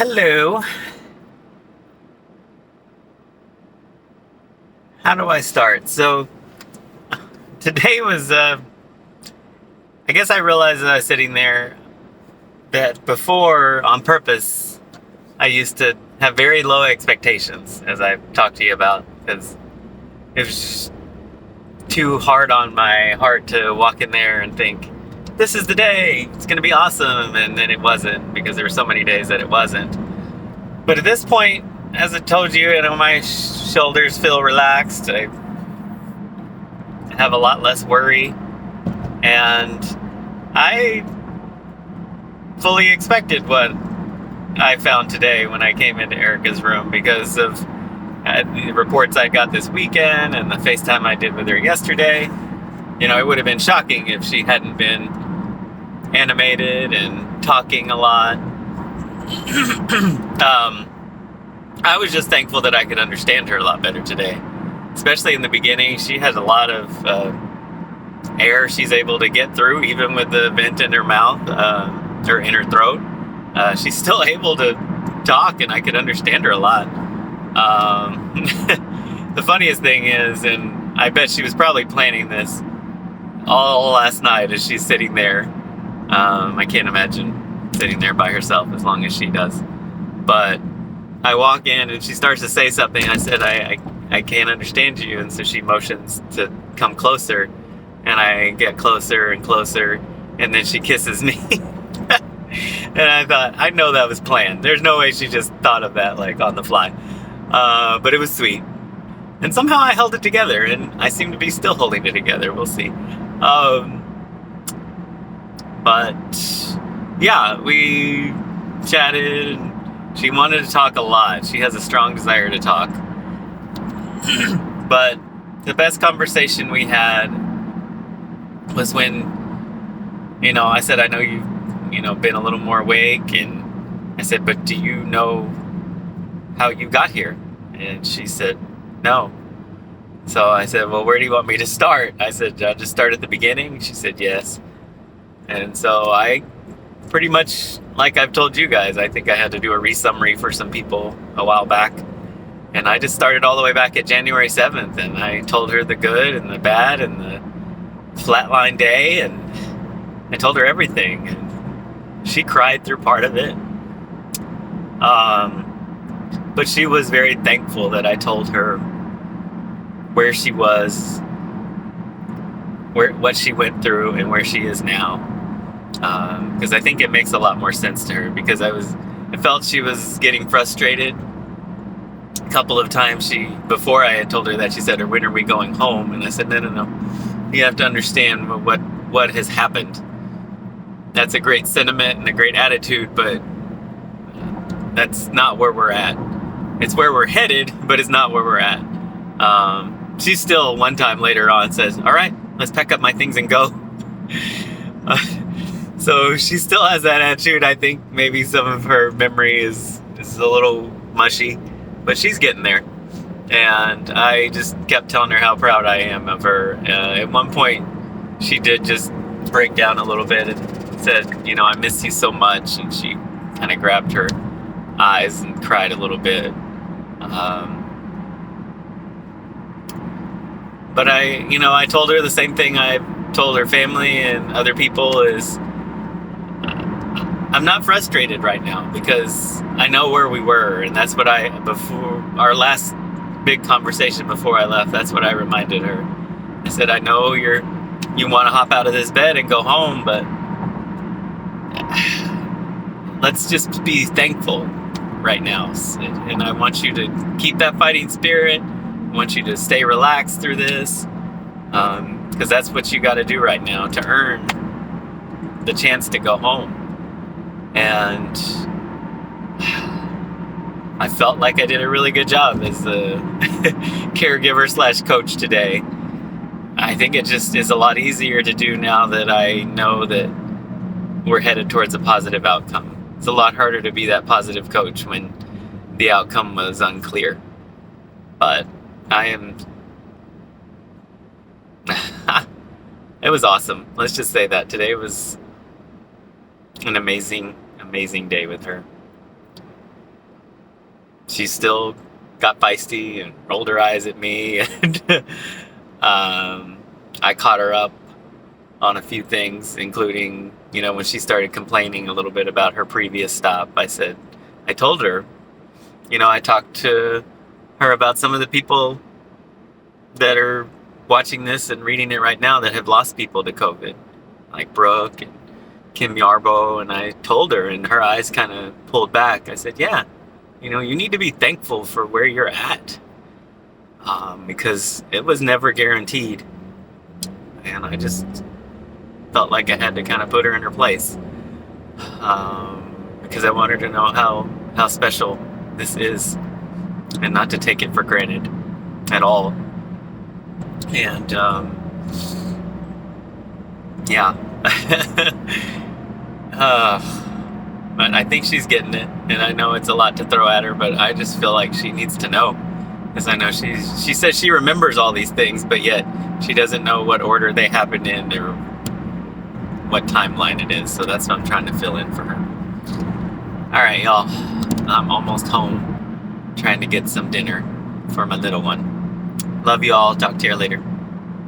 Hello. How do I start? So today was, I guess I realized as I was sitting there that before, on purpose, I used to have very low expectations, as I've talked to you about, because it was just too hard on my heart to walk in there and think, this is the day, it's going to be awesome. And then it wasn't, because there were so many days that it wasn't. But at this point, as I told you, my shoulders feel relaxed. I have a lot less worry, and I fully expected what I found today when I came into Erika's room because of the reports I got this weekend and the FaceTime I did with her yesterday. It would have been shocking if she hadn't been animated and talking a lot. I was just thankful that I could understand her a lot better today. Especially in the beginning, she has a lot of air she's able to get through, even with the vent in her mouth, or in her throat. She's still able to talk, and I could understand her a lot. The funniest thing is, and I bet she was probably planning this all last night as she's sitting there. I can't imagine sitting there by herself as long as she does. But I walk in and she starts to say something. I said, I can't understand you. And so she motions to come closer. And I get closer and closer. And then she kisses me. And I thought, I know that was planned. There's no way she just thought of that like on the fly. But it was sweet. And somehow I held it together. And I seem to be still holding it together. We'll see. But yeah, we chatted. She wanted to talk a lot. She has a strong desire to talk. But the best conversation we had was when, I said, I know you've, been a little more awake. And I said, but do you know how you got here? And she said, no. So I said, well, where do you want me to start? I said, I'll just start at the beginning. She said, yes. And so I pretty much, like I've told you guys, I think I had to do a re-summary for some people a while back. And I just started all the way back at January 7th. And I told her the good and the bad and the flatline day. And I told her everything. And she cried through part of it. But she was very thankful that I told her where she was, what she went through, and where she is now. Because I think it makes a lot more sense to her, because I felt she was getting frustrated. A couple of times before I had told her that, she said, when are we going home? And I said, no. You have to understand what has happened. That's a great sentiment and a great attitude, but that's not where we're at. It's where we're headed, but it's not where we're at. She still, one time later on, says, all right, let's pack up my things and go. So she still has that attitude. I think maybe some of her memory is a little mushy, but she's getting there. And I just kept telling her how proud I am of her. At one point, she did just break down a little bit and said, I miss you so much. And she kind of grabbed her eyes and cried a little bit. But I told her the same thing I've told her family and other people is, I'm not frustrated right now because I know where we were, and that's what before our last big conversation before I left, that's what I reminded her. I said, I know you want to hop out of this bed and go home, but let's just be thankful right now. And I want you to keep that fighting spirit. I want you to stay relaxed through this, because that's what you got to do right now to earn the chance to go home. And I felt like I did a really good job as the caregiver / coach today. I think it just is a lot easier to do now that I know that we're headed towards a positive outcome. It's a lot harder to be that positive coach when the outcome was unclear. But it was awesome. Let's just say that today was an amazing day with her. she still got feisty and rolled her eyes at me. And I caught her up on a few things, including, when she started complaining a little bit about her previous stop. I told her, I talked to her about some of the people that are watching this and reading it right now that have lost people to COVID, like Brooke and Kim Yarbo. And I told her, and her eyes kind of pulled back. I said, yeah, you need to be thankful for where you're at, because it was never guaranteed. And I just felt like I had to kind of put her in her place, because I want her to know how special this is, and not to take it for granted at all. And yeah. But I think she's getting it, and I know it's a lot to throw at her, but I just feel like she needs to know, because I know she says she remembers all these things, but yet she doesn't know what order they happened in or what timeline it is. So that's what I'm trying to fill in for her. All right, y'all, I'm almost home, trying to get some dinner for my little one. Love you all. Talk to you later.